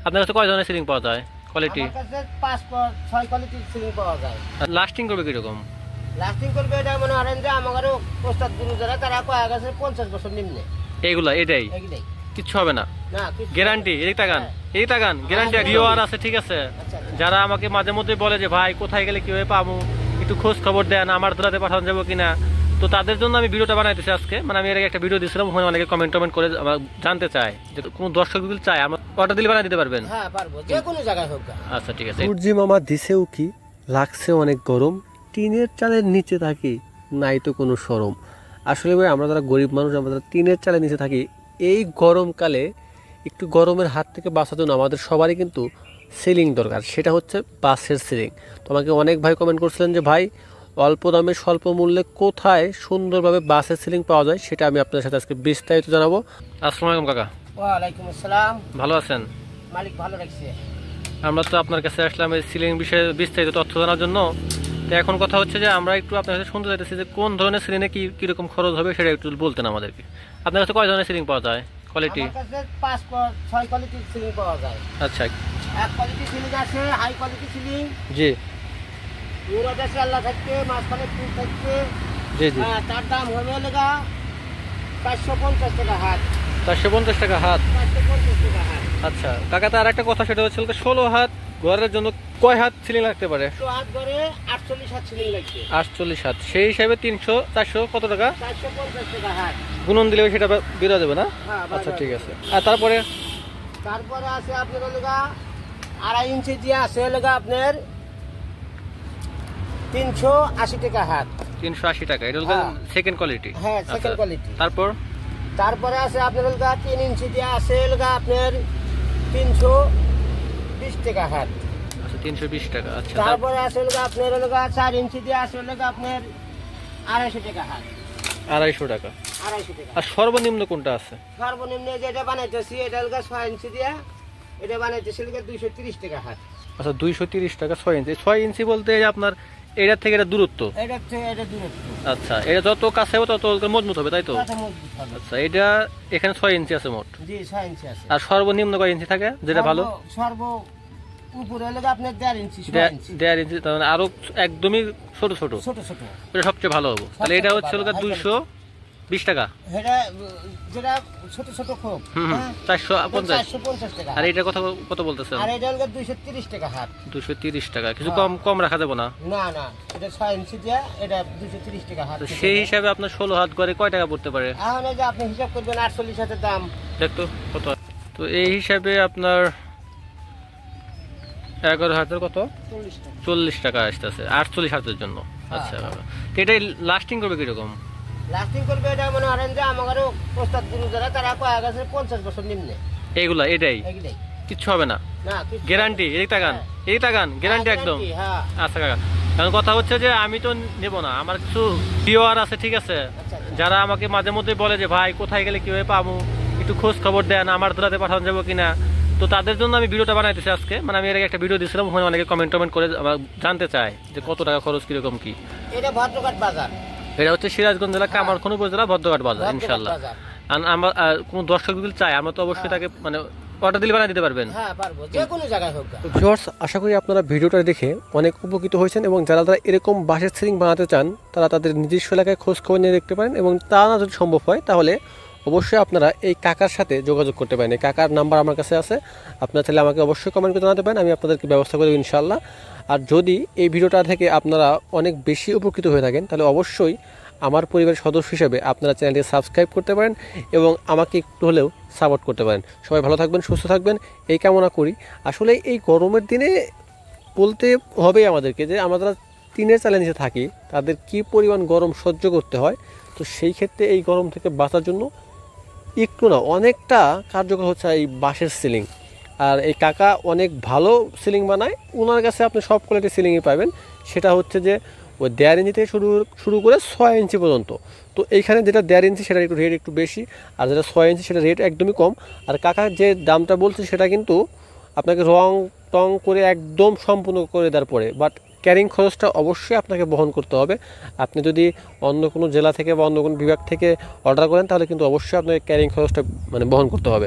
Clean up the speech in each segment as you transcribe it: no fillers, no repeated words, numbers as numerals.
আপনার কাছে কয় ধরনের সিলিং পাওয়া যায় কোয়ালিটি? আমার কাছে 5-6 কোয়ালিটির সিলিং পাওয়া যায়। লাস্টিং করবে কিরকম? লাস্টিং করবে এটা মনে করেন যে আমারও ওস্তাদ গুরু যারা তারা কয় গেছে 50 বছর নিম্নে। এইগুলা এটাই এইগুলাই কিচ্ছু হবে না, না গ্যারান্টি। এই তাকান গ্যারান্টি ভিউয়ার আছে, ঠিক আছে? যারা আমাকে মাঝে মধ্যে বলে যে ভাই কোথায় গেলে কিভাবে পাবো, একটু খোঁজ খবর দেন, আমার ধরাতে পাঠানো যাবো কিনা, তো তাদের জন্য আমি ভিডিওটা বানাইতেছি আজকে। মানে আমি এর আগে একটা ভিডিও দিয়েছিলাম, ওখানে অনেকে কমেন্ট করে জানতে চায় যে কোনো দর্শক যদি চায় আমরা অর্ডার দিলে বানিয়ে দিতে পারবেন? হ্যাঁ পারবো, যে কোনো জায়গায় হোক। আচ্ছা ঠিক আছে। সূর্যি মামা দিছেও কি, লাগছে অনেক গরম, টিনের চালের নিচে থাকি, নাই তো কোনো শরম। আসলে ভাই আমরা যারা গরিব মানুষ, আমরা যারা টিনের চালের নিচে থাকি, এই গরমকালে একটু গরমের হাত থেকে বাঁচার জন্য আমাদের সবারই কিন্তু সিলিং দরকার, সেটা হচ্ছে বাঁশের সিলিং। তো আমাকে অনেক ভাই কমেন্ট করছিলেন যে ভাই অল্প দামে স্বল্প মূল্যে কোথায় সুন্দরভাবে বাঁশের সিলিং পাওয়া যায়, সেটা আমি আপনাদের সাথে আজকে বিস্তারিত জানাবো। আসসালামু আলাইকুম কাকা। ওয়ালাইকুম আসসালাম। ভালো আছেন? মালিক ভালো রাখছে। আমরা তো আপনার কাছে আসলাম এই সিলিং বিষয়ে বিস্তারিত তথ্য জানার জন্য। তো এখন কথা হচ্ছে যে আমরা একটু আপনার কাছে শুনতে চাইতেছি যে কোন ধরনের সিলিংয়ে কীরকম খরচ হবে সেটা একটু বলতেন আমাদেরকে। আপনার কাছে কয় ধরনের সিলিং পাওয়া যায় কোয়ালিটি? আমার কাছে 5-6 কোয়ালিটির সিলিং পাওয়া যায়। আচ্ছা, এক কোয়ালিটি সিলিং আছে, হাই কোয়ালিটি সিলিং। জি মুরাদ আছে, আল্লাহ থাকবে, মাঝখানে ফুল থাকবে। জি জি। তার দাম হবে লেগা 450 টাকা হাত। 450 টাকা হাত। 450 টাকা হাত। আচ্ছা কাকা, তার একটা কথা সেটা হচ্ছে 16 হাত ঘরের জন্য কয় হাত সিলিং লাগতে পারে? 100 হাত ঘরে 48 হাত সিলিং লাগবে। 48 হাত, সেই হিসাবে 300-400 কত টাকা? 450 টাকা হাত। গুণন দিলে সেটা বেরো যাবে না? হ্যাঁ, আচ্ছা ঠিক আছে। আর তারপরে আছে আপনার লেগা 2.5 ইঞ্চি দিয়ে আছে লেগা আপনার 380 টাকা হাত। 380 টাকা, এটা হলো সেকেন্ড কোয়ালিটি। হ্যাঁ, সেকেন্ড কোয়ালিটি। তারপরে আছে আপনার লেগা 3 ইঞ্চি দিয়ে আছে লেগা আপনার 320 টাকা হাত। আচ্ছা 320 টাকা। আচ্ছা তারপরে আছে লেগা আপনার লেগা 4 ইঞ্চি দিয়ে আছে লেগা আপনার 250 টাকা হাত। 250 টাকা। 250 টাকা। আর সর্বনিম্ন কোনটা আছে? সর্বনিম্ন যেটা বানাইতেছি এটা লেগা 6 ইঞ্চি দিয়ে, এটা বানাইতেছি লেগা 230 টাকা হাত। আচ্ছা 230 টাকা 6 ইঞ্চি। 6 ইঞ্চি বলতে আপনার এটার থেকে এটা দূরত্ব? এটা থেকে এটা দূরত্ব। আচ্ছা, এটা যত কাছে হবে তত মজবুত হবে, তাই তো? আচ্ছা, এটা এখানে 6 ইঞ্চি আছে মোট। জি 6 ইঞ্চি আছে। আর সর্বনিম্ন কয় ইঞ্চি থাকে যেটা ভালো? সর্ব উপরে হলো আপনার 1.5 ইঞ্চি। 1.5 ইঞ্চি, তার মানে আরো একদমই ছোট ছোট। এটা সবচেয়ে ভালো হবে। তাহলে এটা হচ্ছে 220 টাকা। এটা যেটা ছোট ছোট খোপ 450 টাকা। আর এটা কত বলতেছেন? আর এটা হলো 230 টাকা হাত। 230 টাকা, কিছু কম রাখা যাবে না? না না, এটা 6 ইঞ্চি দিয়ে, এটা 230 টাকা হাত। সেই হিসাবে আপনার 16 হাত করে কয় টাকা পড়তে পারে? এখন এই যে আপনি হিসাব করবেন 48 হাতের দাম। দেখতো কত। তো এই হিসাবে আপনার 11 হাতের কত? 40 টাকা আসতেছে 48 হাতের জন্য। আচ্ছা বাবা, তো এটা লাস্টিং করবে কিরকম? লাস্টিং করবে এটা মনে করেন যে আমারও ওস্তাদ গুরু যারা তারা কয় গেছে 50 বছর নিম্নে। এইগুলা এটাই কিচ্ছু হবে না, গ্যারান্টি। এই তাকান গ্যারান্টি একদম। আচ্ছা কাকা, কারণ কথা হচ্ছে যে আমি তো নেব না, আমার কিছু ভিউয়ার আছে, ঠিক আছে? যারা আমাকে মাঝে মধ্যে বলে যে ভাই কোথায় গেলে কিভাবে পাবো, একটু খোঁজ খবর দেন, আমার ধরাতে পাঠানো যাবো কিনা, তো তাদের জন্য আমি ভিডিওটা বানাইতেছি আজকে। মানে আমি এর আগে একটা ভিডিও দিয়েছিলাম, ওখানে অনেকে কমেন্ট করে জানতে চায় যে কত টাকা খরচ কিরকম কি। এটা ভদ্রঘাট বাজার। এটা হচ্ছে সিরাজগঞ্জ জেলা কামারখান উপজেলা ভদ্রঘাট বাজার, ইনশাল্লাহ। আমরা কোনো দর্শক যদি চায় আমরা তো অবশ্যই তাকে মানে অর্ডার দিলে বানিয়ে দিতে পারবেন? হ্যাঁ পারবো, যে কোনো জায়গায় হোক। ভিউয়ার্স, আশা করি আপনারা ভিডিওটা দেখে অনেক উপকৃত হয়েছেন, এবং যারা এরকম বাঁশের সিলিং বানাতে চান তারা তাদের নিজস্ব এলাকায় খোঁজ খবর নিয়ে দেখতে পারেন, এবং তা না যদি সম্ভব হয় তাহলে অবশ্যই আপনারা এই কাকার সাথে যোগাযোগ করতে পারেন। এই কাকার নাম্বার আমার কাছে আছে, আপনারা চাইলে আমাকে অবশ্যই কমেন্ট করে জানাতে পারেন, আমি আপনাদেরকে ব্যবস্থা করে দেব ইনশাআল্লাহ। আর যদি এই ভিডিওটা থেকে আপনারা অনেক বেশি উপকৃত হয়ে থাকেন তাহলে অবশ্যই আমার পরিবারের সদস্য হিসেবে আপনারা চ্যানেলটি সাবস্ক্রাইব করতে পারেন এবং আমাকে একটু হলেও সাপোর্ট করতে পারেন। সবাই ভালো থাকবেন, সুস্থ থাকবেন, এই কামনা করি। আসলে এই গরমের দিনে বলতে হবে আমাদেরকে যে আমরা যারা টিনের চালের নিচে থাকি তাদের কি পরিমাণ গরম সহ্য করতে হয়। তো সেই ক্ষেত্রে এই গরম থেকে বাঁচার জন্য একটু না অনেকটা কার্যকর হচ্ছে এই বাঁশের সিলিং। আর এই কাকা অনেক ভালো সিলিং বানায়, ওনার কাছে আপনি সব কোয়ালিটির সিলিংই পাবেন। সেটা হচ্ছে যে ওই 1.5 ইঞ্চি থেকে শুরু করে 6 ইঞ্চি পর্যন্ত। তো এইখানে যেটা 1.5 ইঞ্চি সেটা একটু রেট একটু বেশি, আর যেটা 6 ইঞ্চি সেটা রেট একদমই কম। আর কাকা যে দামটা বলছে সেটা কিন্তু আপনাকে রং টং করে একদম সম্পূর্ণ করে দেওয়ার পরে, বাট ক্যারিং খরচটা অবশ্যই আপনাকে বহন করতে হবে। আপনি যদি অন্য কোনো জেলা থেকে বা অন্য কোনো বিভাগ থেকে অর্ডার করেন তাহলে কিন্তু অবশ্যই আপনাকে ক্যারিং খরচটা মানে বহন করতে হবে।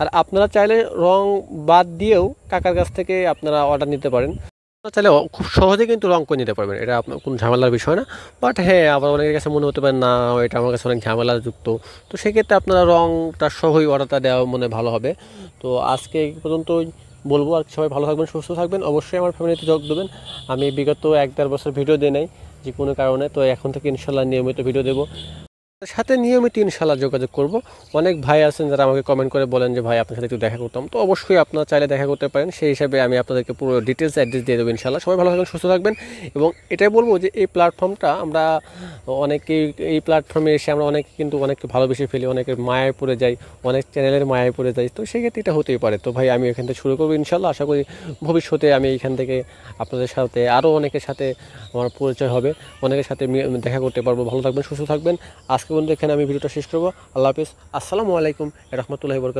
আর আপনারা চাইলে রং বাদ দিয়েও কাকার কাছ থেকে আপনারা অর্ডার নিতে পারেন। আপনারা চাইলে খুব সহজে কিন্তু রং করে নিতে পারবেন, এটা আপনার কোনো ঝামেলার বিষয় না। বাট হ্যাঁ, আবার অনেকের কাছে মনে হতে পারে না এটা আমার কাছে অনেক ঝামেলাযুক্ত, তো সেক্ষেত্রে আপনারা রংটা সহই অর্ডারটা দেওয়া মনে ভালো হবে। তো আজকে এই পর্যন্তই বলবো, আর সবাই ভালো থাকবেন, সুস্থ থাকবেন, অবশ্যই আমার ফ্যামিলিতে যোগ দেবেন। আমি বিগত 1-1.5 বছর ভিডিও দিই নাই যে কোনো কারণে, তো এখন থেকে ইনশাল্লাহ নিয়মিত ভিডিও দেবো, সাথে নিয়মিত ইনশাল্লাহ যোগাযোগ করব। অনেক ভাই আছেন যারা আমাকে কমেন্ট করে বলেন যে ভাই আপনার সাথে একটু দেখা করতাম, তো অবশ্যই আপনারা চাইলে দেখা করতে পারেন, সেই হিসাবে আমি আপনাদেরকে পুরো ডিটেলস অ্যাড্রেস দিয়ে দেবো ইনশাল্লাহ। সবাই ভালো থাকবেন, সুস্থ থাকবেন। এবং এটাই বলবো যে এই প্ল্যাটফর্মটা আমরা অনেকেই, এই প্ল্যাটফর্মে এসে আমরা অনেকে কিন্তু অনেককে ভালোবেসে ফেলি, অনেকের মায়ায় পড়ে যাই, অনেক চ্যানেলের মায়ায় পড়ে যাই, তো সেক্ষেত্রে এটা হতেই পারে। তো ভাই আমি এখান থেকে শুরু করবো ইনশাল্লাহ, আশা করি ভবিষ্যতে আমি এখান থেকে আপনাদের সাথে আরও অনেকের সাথে আমার পরিচয় হবে, অনেকের সাথে দেখা করতে পারবো। ভালো থাকবেন, সুস্থ থাকবেন। আজকে পর্যন্ত এখানে আমি ভিডিওটা শেষ করবো। আল্লাহ হাফিজ, আসসালামু আলাইকুম রহমতুল্লাহি ওয়া বারাকাতুহু।